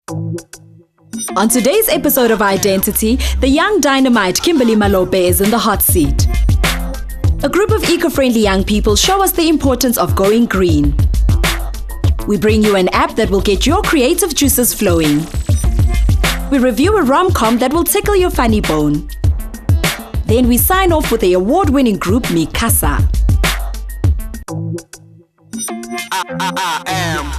On today's episode of i-Dentity, the young dynamite Kimberly Malope is in the hot seat. A group of eco-friendly young people show us the importance of going green. We bring you an app that will get your creative juices flowing. We review a rom-com that will tickle your funny bone. Then we sign off with the award-winning group Mikasa. I am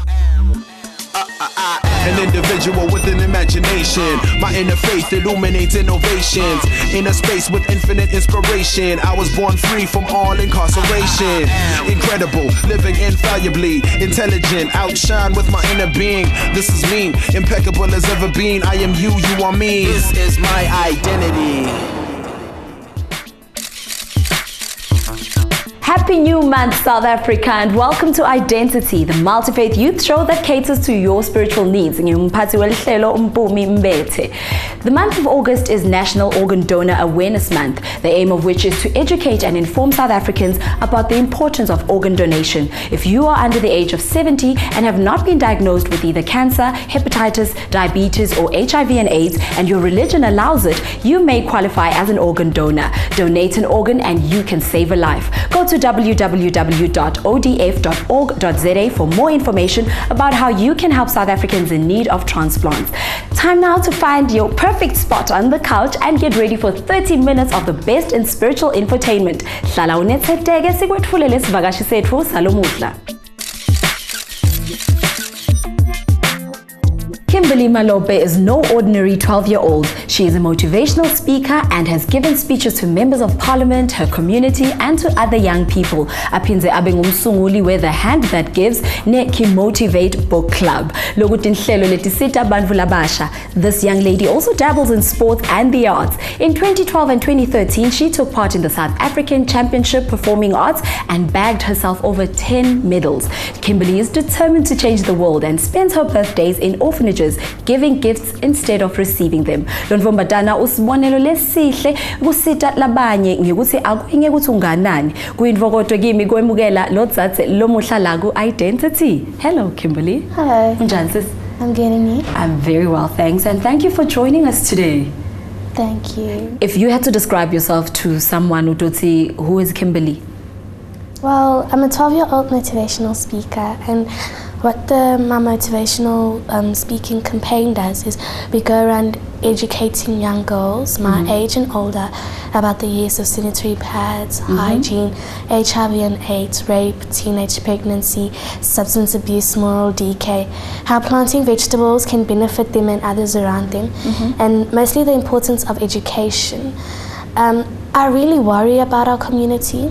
an individual with an imagination. My inner faith illuminates innovations. In a space with infinite inspiration, I was born free from all incarceration. Incredible, living infallibly, intelligent, outshine with my inner being. This is me, impeccable as ever been. I am you, you are me. This is my identity. Happy New Month, South Africa, and welcome to i-Dentity, the multi-faith youth show that caters to your spiritual needs. Mpumi Mbethe. The month of August is National Organ Donor Awareness Month, the aim of which is to educate and inform South Africans about the importance of organ donation. If you are under the age of 70 and have not been diagnosed with either cancer, hepatitis, diabetes, or HIV and AIDS, and your religion allows it, you may qualify as an organ donor. Donate an organ and you can save a life. Go to www.odf.org.za for more information about how you can help South Africans in need of transplants. Time now to find your perfect spot on the couch and get ready for 30 minutes of the best in spiritual infotainment. Hlala unetheteke sikwethulele isivakashi sethu salomudla. Kimberly Malope is no ordinary 12-year-old. She is a motivational speaker and has given speeches to members of parliament, her community, and to other young people. Aphinze abe ngumsunguli we The Hand That Gives ne-Motivate Book Club. This young lady also dabbles in sports and the arts. In 2012 and 2013, she took part in the South African Championship Performing Arts and bagged herself over 10 medals. Kimberly is determined to change the world and spends her birthdays in orphanages, giving gifts instead of receiving them. Lonvombatana usibonelo lesihle kusita labanye ngikuthi akuyinge ukuthi unganani kuyinvokodo kimi kwemukela lodzathe lomuhla la ku i-Dentity. Hello Kimberly. Hello. Mzansians. I'm getting you. I'm very well, thanks, and thank you for joining us today. Thank you. If you had to describe yourself to someone who is Kimberly? Well, I'm a 12-year-old motivational speaker, and what my motivational speaking campaign does is we go around educating young girls, my age and older, about the use of sanitary pads, hygiene, HIV and AIDS, rape, teenage pregnancy, substance abuse, moral decay, how planting vegetables can benefit them and others around them, and mostly the importance of education. I really worry about our community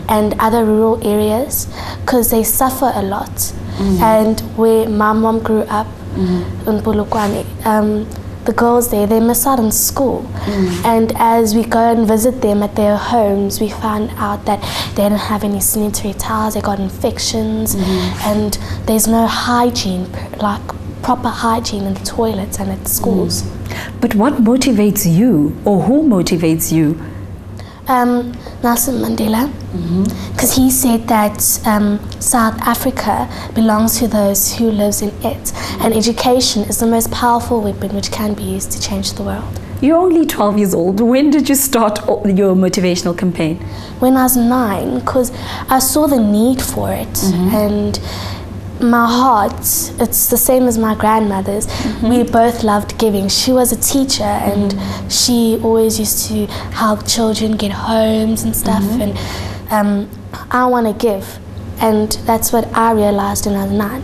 and other rural areas because they suffer a lot. And where my mom grew up in Polokwane, the girls there, they miss out on school. And as we go and visit them at their homes, we find out that they don't have any sanitary towels, they got infections, and there's no hygiene, like proper hygiene in the toilets and at schools. But what motivates you, or who motivates you? Nelson Mandela, because he said that South Africa belongs to those who lives in it, and education is the most powerful weapon which can be used to change the world. You're only 12 years old. When did you start your motivational campaign? When I was 9, because I saw the need for it, and my heart, it's the same as my grandmother's. We both loved giving. She was a teacher and she always used to help children get homes and stuff, and I want to give, and that's what I realized when I was 9.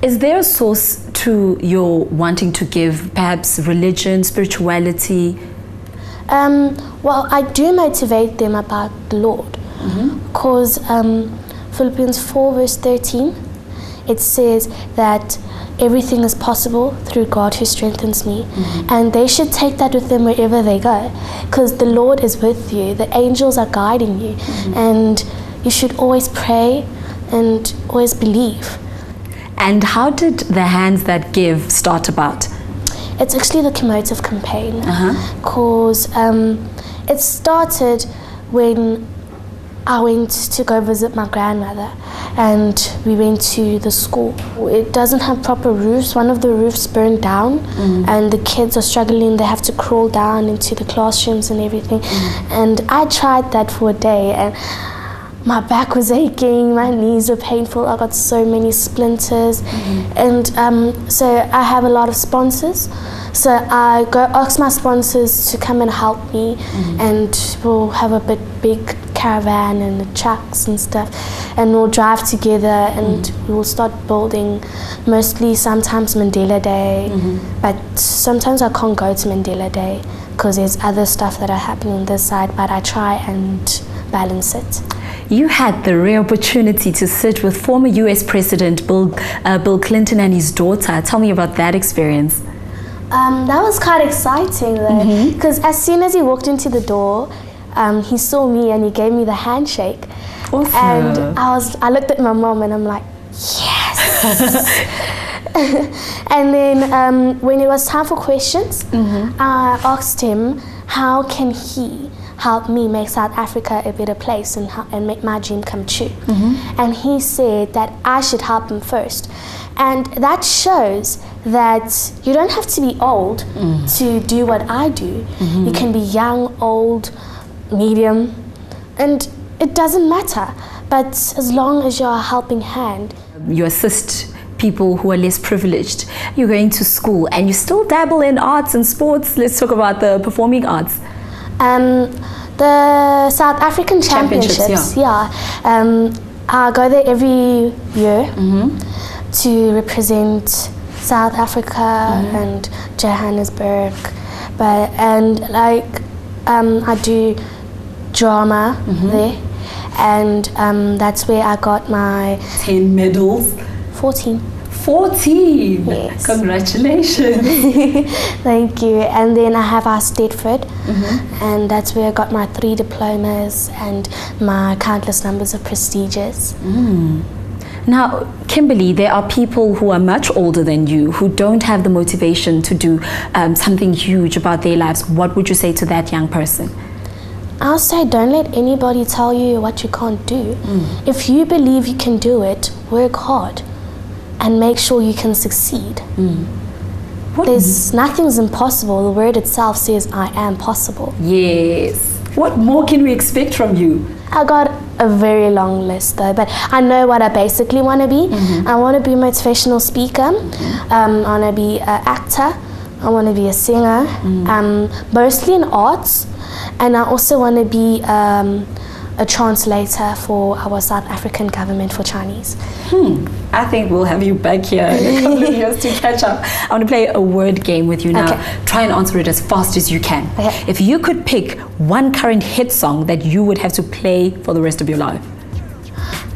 Is there a source to your wanting to give, perhaps religion, spirituality? Well, I do motivate them about the Lord, because Philippians 4 verse 13, it says that everything is possible through God who strengthens me, and they should take that with them wherever they go, because the Lord is with you, the angels are guiding you, and you should always pray and always believe. And how did The Hands That Give start about? It's actually the Commotive campaign, because it started when I went to go visit my grandmother, and we went to the school. It doesn't have proper roofs. One of the roofs burned down, and the kids are struggling. They have to crawl down into the classrooms and everything. And I tried that for a day, and my back was aching, my knees were painful, I got so many splinters. And so I have a lot of sponsors. So I go ask my sponsors to come and help me, and we'll have a big caravan and the trucks and stuff, and we'll drive together and we'll start building, mostly sometimes Mandela Day, but sometimes I can't go to Mandela Day because there's other stuff that are happening on this side, but I try and balance it. You had the rare opportunity to sit with former US President Bill Clinton and his daughter. Tell me about that experience. That was quite exciting though, because as soon as he walked into the door, he saw me and he gave me the handshake. Awesome. And I looked at my mom and I'm like, yes. And then when it was time for questions, I asked him, how can he help me make South Africa a better place and make my dream come true? And he said that I should help him first. And that shows that you don't have to be old to do what I do. You can be young, old, medium, and it doesn't matter. But as long as you're a helping hand. You assist people who are less privileged. You're going to school and you still dabble in arts and sports. Let's talk about the performing arts. The South African Championships, I go there every year to represent South Africa and Johannesburg, I do drama there, and that's where I got my 10 medals. 14. 14? Yes. Congratulations. Thank you. And then I have our Stedford, and that's where I got my 3 diplomas and my countless numbers of prestiges. Now, Kimberly, there are people who are much older than you who don't have the motivation to do something huge about their lives. What would you say to that young person? I'll say don't let anybody tell you what you can't do. If you believe you can do it, work hard and make sure you can succeed. Nothing's impossible. The word itself says, I am possible. Yes. What more can we expect from you? I got a very long list though, but I know what I basically want to be. I want to be a motivational speaker. I want to be an actor. I want to be a singer, mostly in arts. And I also want to be a translator for our South African government for Chinese. I think we'll have you back here in a couple of years to catch up. I want to play a word game with you now. Okay. Try and answer it as fast as you can. Okay. If you could pick one current hit song that you would have to play for the rest of your life.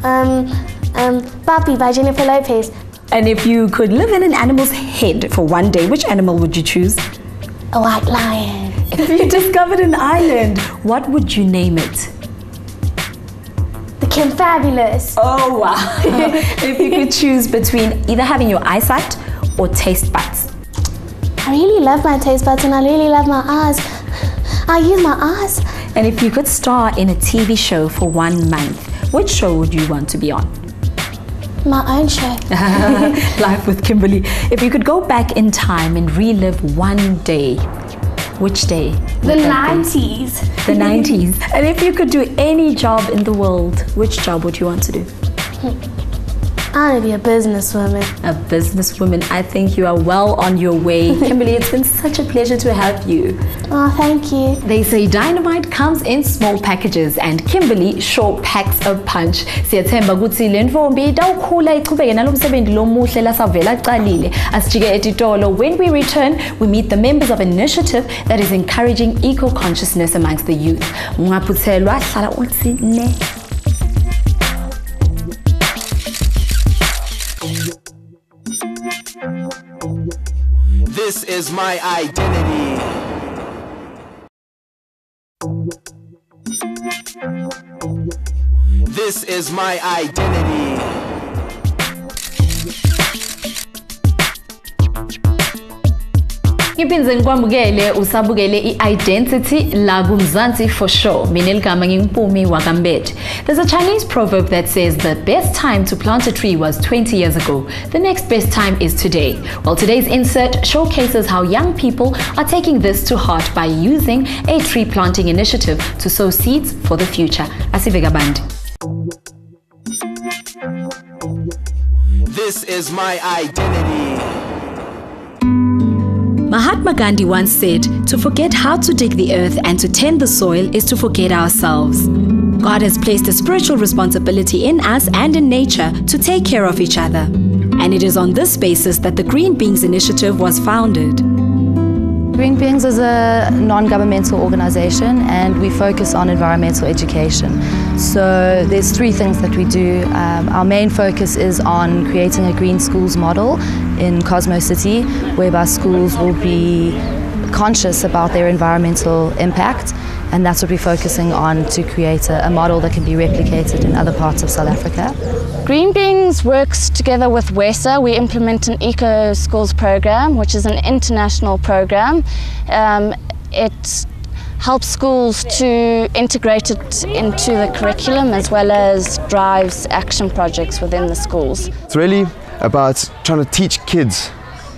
Papi by Jennifer Lopez. And if you could live in an animal's head for one day, which animal would you choose? A white lion. If you discovered an island, what would you name it? The Kim Fabulous. Oh wow. If you could choose between either having your eyesight or taste buds. I really love my taste buds and I really love my eyes. I use my eyes. And if you could star in a TV show for 1 month, which show would you want to be on? My own show. Life with Kimberly. If you could go back in time and relive one day, which day? The 90s. The 90s. And if you could do any job in the world, which job would you want to do? I want to be a businesswoman. A businesswoman. I think you are well on your way. Kimberly, it's been such a pleasure to have you. Oh, thank you. They say dynamite comes in small packages and Kimberly sure packs a punch. Siyathemba ukuthi le ntfombi itawukhula iqhubeke nalomsebenzi lomuhle lasavela aqalile. Asijike etitolo. When we return, we meet the members of an initiative that is encouraging eco-consciousness amongst the youth. Ungaphuthelwa, hlala uthi ne. This is my identity. This is my identity. Ngiphinze ngikwamukele usabukele i-Identity la kuMzansi for sure. Mina eligama ngiMpumi Mbethe. There's a Chinese proverb that says the best time to plant a tree was 20 years ago. The next best time is today. Well, today's insert showcases how young people are taking this to heart by using a tree planting initiative to sow seeds for the future. Asivega Band. This is my identity. Mahatma Gandhi once said, to forget how to dig the earth and to tend the soil is to forget ourselves. God has placed a spiritual responsibility in us and in nature to take care of each other. And it is on this basis that the Green Beings Initiative was founded. Green Beings is a non-governmental organization and we focus on environmental education. So there's three things that we do. Our main focus is on creating a green schools model in Cosmo City, whereby schools will be conscious about their environmental impact, and that's what we're focusing on to create a model that can be replicated in other parts of South Africa. Green Beings works together with WESA. We implement an Eco Schools program, which is an international program. It helps schools to integrate it into the curriculum as well as drives action projects within the schools. It's really about trying to teach kids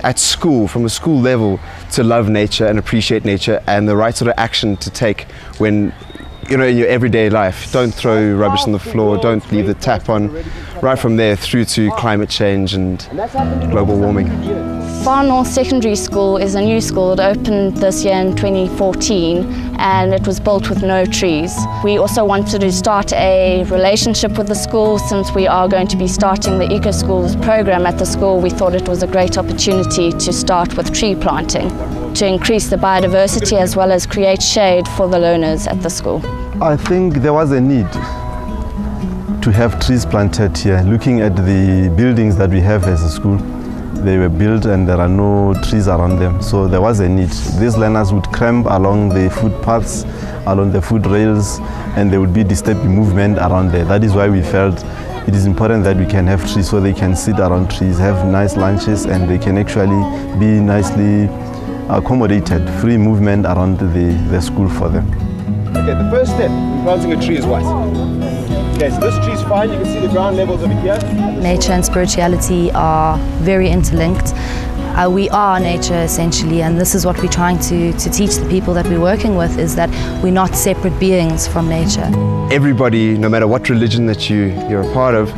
at school, from a school level, to love nature and appreciate nature and the right sort of action to take when, you know, in your everyday life. Don't throw rubbish on the floor, don't leave the tap on, right from there through to climate change and global warming. Far North Secondary School is a new school. It opened this year in 2014 and it was built with no trees. We also wanted to start a relationship with the school. Since we are going to be starting the Eco Schools program at the school, we thought it was a great opportunity to start with tree planting to increase the biodiversity as well as create shade for the learners at the school. I think there was a need to have trees planted here. Looking at the buildings that we have as a school, they were built and there are no trees around them, so there was a need. These learners would cramp along the footpaths, along the foot rails, and there would be disturbed movement around there. That is why we felt it is important that we can have trees so they can sit around trees, have nice lunches, and they can actually be nicely accommodated, free movement around the school for them. Okay, the first step in planting a tree is what? Okay, so this tree's fine, you can see the ground levels over here. Nature and spirituality are very interlinked. We are nature essentially, and this is what we're trying to teach the people that we're working with, is that we're not separate beings from nature. Everybody, no matter what religion that you're a part of,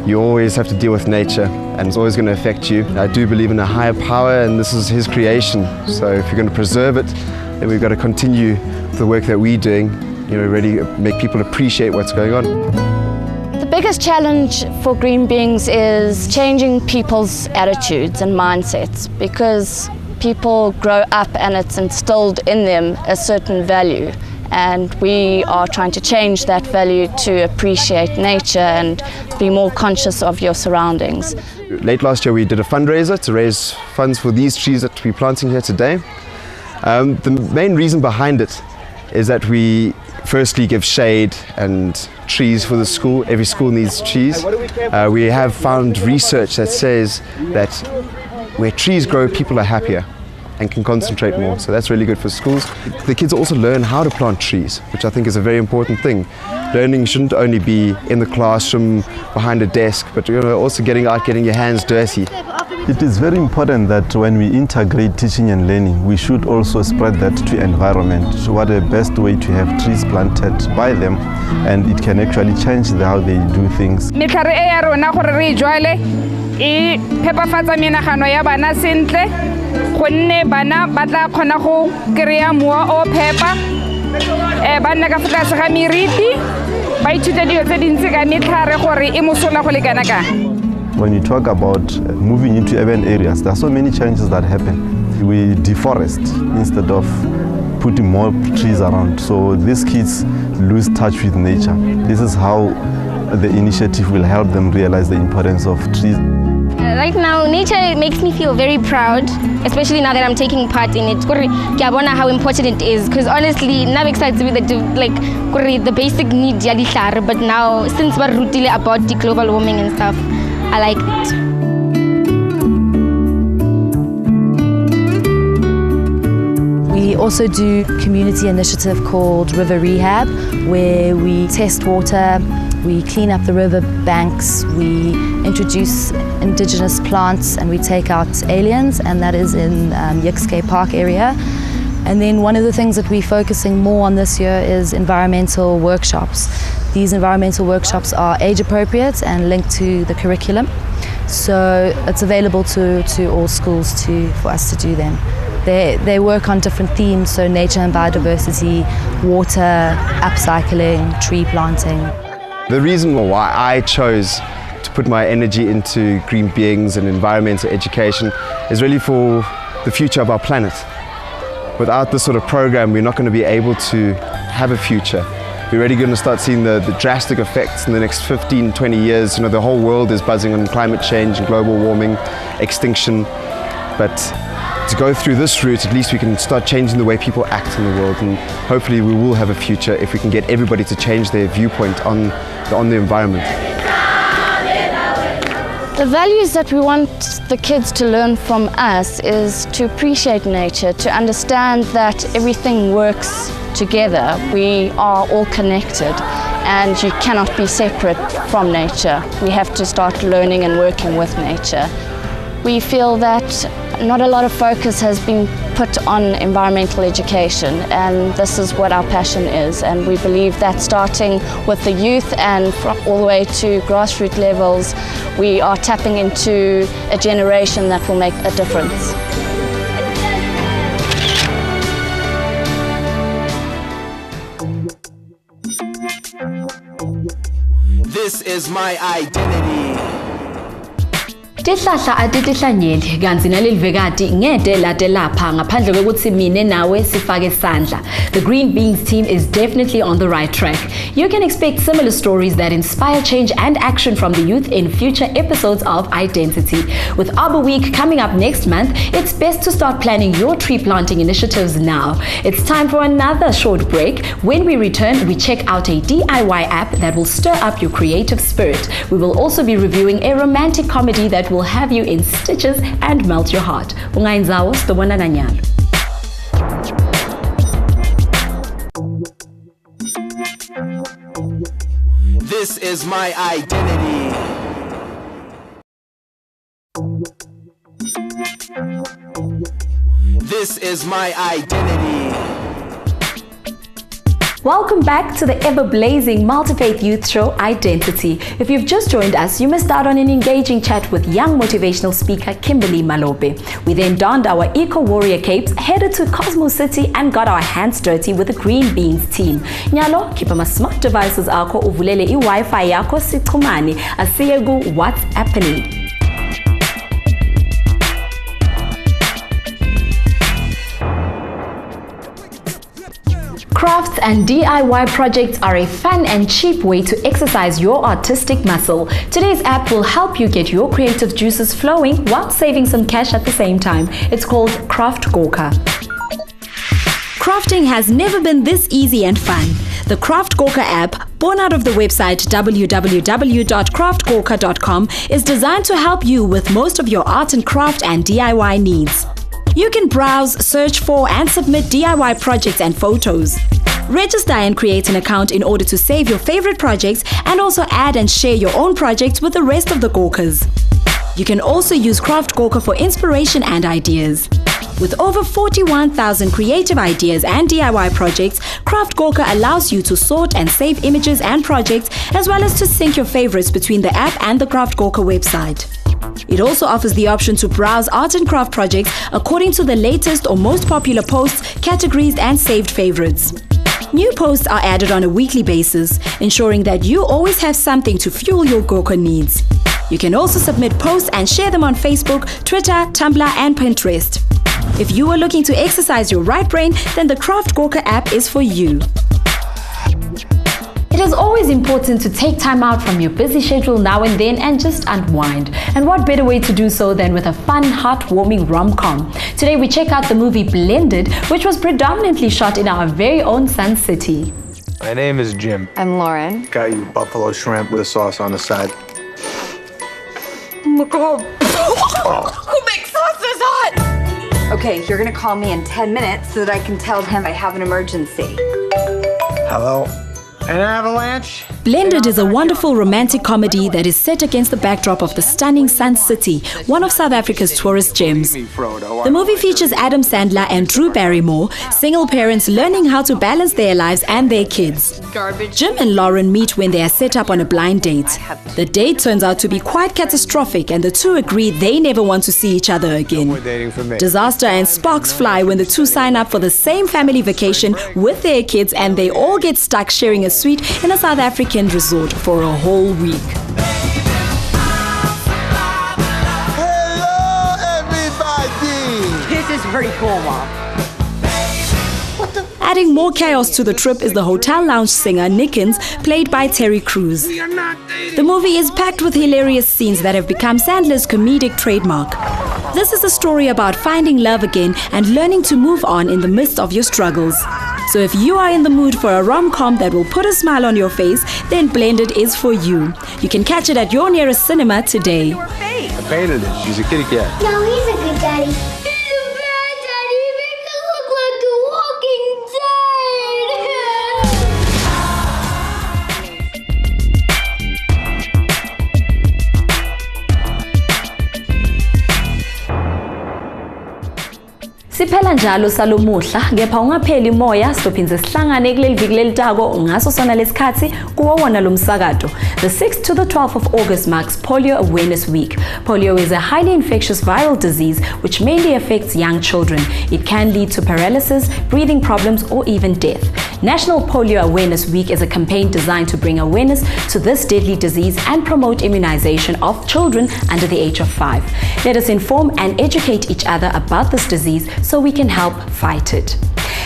you always have to deal with nature and it's always going to affect you. I do believe in a higher power and this is his creation. So if you're going to preserve it, then we've got to continue the work that we're doing, you know, really make people appreciate what's going on. The biggest challenge for Green Beings is changing people's attitudes and mindsets, because people grow up and it's instilled in them a certain value, and we are trying to change that value to appreciate nature and be more conscious of your surroundings. Late last year we did a fundraiser to raise funds for these trees that we're planting here today. The main reason behind it is that we firstly give shade and trees for the school. Every school needs trees. We have found research that says that where trees grow, people are happier and can concentrate more. So that's really good for schools. The kids also learn how to plant trees, which I think is a very important thing. Learning shouldn't only be in the classroom, behind a desk, but also getting out, getting your hands dirty. It is very important that when we integrate teaching and learning, we should also spread that to environment. What a best way to have trees planted by them, and it can actually change how they do things. Gonne bana ba tla kgona go kry-a mowa o phepa ba nna ka fa tlase ga meriti ba ithuta dilo tse dintsi ka metlhare gore e mosola go le kana ka. When you talk about moving into urban areas, there are so many changes that happen. We deforest instead of putting more trees around, so these kids lose touch with nature. This is how the initiative will help them realize the importance of trees. Right now, nature makes me feel very proud, especially now that I'm taking part in it. I wonder how important it is, because honestly, now excited with the basic need, but now since we're rooting about the global warming and stuff, I like it. also do a community initiative called River Rehab, where we test water, we clean up the river banks, we introduce indigenous plants, and we take out aliens, and that is in Yixke Park area. And then one of the things that we're focusing more on this year is environmental workshops. These environmental workshops are age appropriate and linked to the curriculum. So it's available to all schools for us to do them. They work on different themes, so nature and biodiversity, water, upcycling, tree planting. The reason why I chose to put my energy into green beings and environmental education is really for the future of our planet. Without this sort of program, we're not going to be able to have a future. We're already going to start seeing the drastic effects in the next 15, 20 years. You know, the whole world is buzzing on climate change and global warming, extinction. But to go through this route, at least we can start changing the way people act in the world, and hopefully we will have a future if we can get everybody to change their viewpoint on the environment. The values that we want the kids to learn from us is to appreciate nature, to understand that everything works together. We are all connected and you cannot be separate from nature. We have to start learning and working with nature. We feel that not a lot of focus has been put on environmental education, and this is what our passion is, and we believe that starting with the youth and all the way to grassroots levels, we are tapping into a generation that will make a difference. This is my identity. Tihlahla atitihlanyeli kanti nalelivekati ngede lade lapha ngaphandle kokuthi mine nawe sifake sandla. The Green Beans team is definitely on the right track. You can expect similar stories that inspire change and action from the youth in future episodes of i-Dentity. With Arbor Week coming up next month, it's best to start planning your tree planting initiatives now. It's time for another short break. When we return, we check out a DIY app that will stir up your creative spirit. We will also be reviewing a romantic comedy that will have you in stitches and melt your heart. Ungayenzawo sitobona nanyalo. This is my identity. This is my identity. Welcome back to the ever-blazing multi-faith youth show, i-Dentity. If you've just joined us, you missed out on an engaging chat with young motivational speaker Kimberly Malope. We then donned our eco-warrior capes, headed to Cosmo City and got our hands dirty with the Green Beans team. Nyalo, keep my smart devices akho uvulele i-Wi-Fi yakho sichumani asiye ku what's happening. Crafts and DIY projects are a fun and cheap way to exercise your artistic muscle. Today's app will help you get your creative juices flowing while saving some cash at the same time. It's called Craft Gorka. Crafting has never been this easy and fun. The Craft Gorka app, born out of the website www.craftgorka.com, is designed to help you with most of your art and craft and DIY needs. You can browse, search for, and submit DIY projects and photos. Register and create an account in order to save your favorite projects and also add and share your own projects with the rest of the Gorkas. You can also use Craft Gorka for inspiration and ideas. With over 41,000 creative ideas and DIY projects, Craft Gorka allows you to sort and save images and projects, as well as to sync your favorites between the app and the Craft Gorka website. It also offers the option to browse art and craft projects according to the latest or most popular posts, categories, and saved favorites. New posts are added on a weekly basis, ensuring that you always have something to fuel your Gorka needs. You can also submit posts and share them on Facebook, Twitter, Tumblr, and Pinterest. If you are looking to exercise your right brain, then the Craft Gorka app is for you. It is always important to take time out from your busy schedule now and then and just unwind. And what better way to do so than with a fun, heartwarming rom-com? Today we check out the movie Blended, which was predominantly shot in our very own Sun City. My name is Jim. I'm Lauren. Got you buffalo shrimp with a sauce on the side. Oh my God. Who makes sauce this hot? Okay, you're gonna call me in 10 minutes so that I can tell him I have an emergency. Hello? An avalanche? Blended is a wonderful romantic comedy that is set against the backdrop of the stunning Sun City, one of South Africa's tourist gems. The movie features Adam Sandler and Drew Barrymore, single parents learning how to balance their lives and their kids. Jim and Lauren meet when they are set up on a blind date. The date turns out to be quite catastrophic and the two agree they never want to see each other again. Disaster and sparks fly when the two sign up for the same family vacation with their kids and they all get stuck sharing a suite in a South African resort for a whole week. Hello, everybody! This is pretty cool, Mom. Adding more chaos to the trip is the hotel lounge singer Nickens, played by Terry Crews. The movie is packed with hilarious scenes that have become Sandler's comedic trademark. This is a story about finding love again and learning to move on in the midst of your struggles. So if you are in the mood for a rom-com that will put a smile on your face, then Blended is for you. You can catch it at your nearest cinema today. I painted it. She's a kitty cat. No, he's a good daddy. He's a bad daddy. He makes it look like a walking Siphela njalo salomuhla, kepha ungapheli moya sophinze sihlangane kuleli viki lelitako ngaso sona lesikhathi kuwo wona lo msakato. The 6th to the 12th of August marks Polio Awareness Week. Polio is a highly infectious viral disease which mainly affects young children. It can lead to paralysis, breathing problems, or even death. National Polio Awareness Week is a campaign designed to bring awareness to this deadly disease and promote immunization of children under the age of 5. Let us inform and educate each other about this disease so we can help fight it.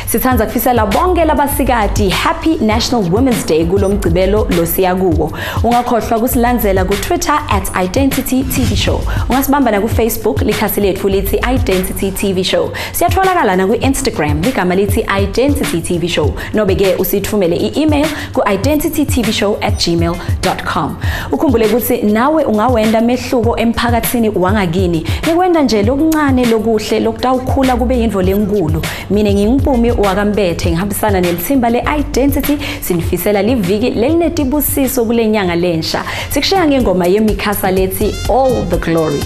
Sithandza kufisela bonke labasikati Happy National Women's Day kulo mgcibelo lo siya kuwo. Ungakhohlwa kusilandzela ku Twitter @i-Dentity TV Show. Ungasibamba na ku Facebook likhasi lethu lithi i-Dentity TV Show. Siyatholakala na ku Instagram ligama lithi i-Dentity TV Show. Nobeke usithumele i-email ku identitytvshow@gmail.com. Ukhumbule ukuthi nawe ungawenda mehluko emphakathini wangakini. Nikwenda nje lokuncane lokuhle lokutawukhula kube yindvo lenkulu. Mina ngiMpumi Mbethe ngihambisana nelithimba le-i-Dentity sinifisela liviki lelinetibusiso kule nyanga lensha. Sikushiya ngengoma yemikhasa lethi All the Glory.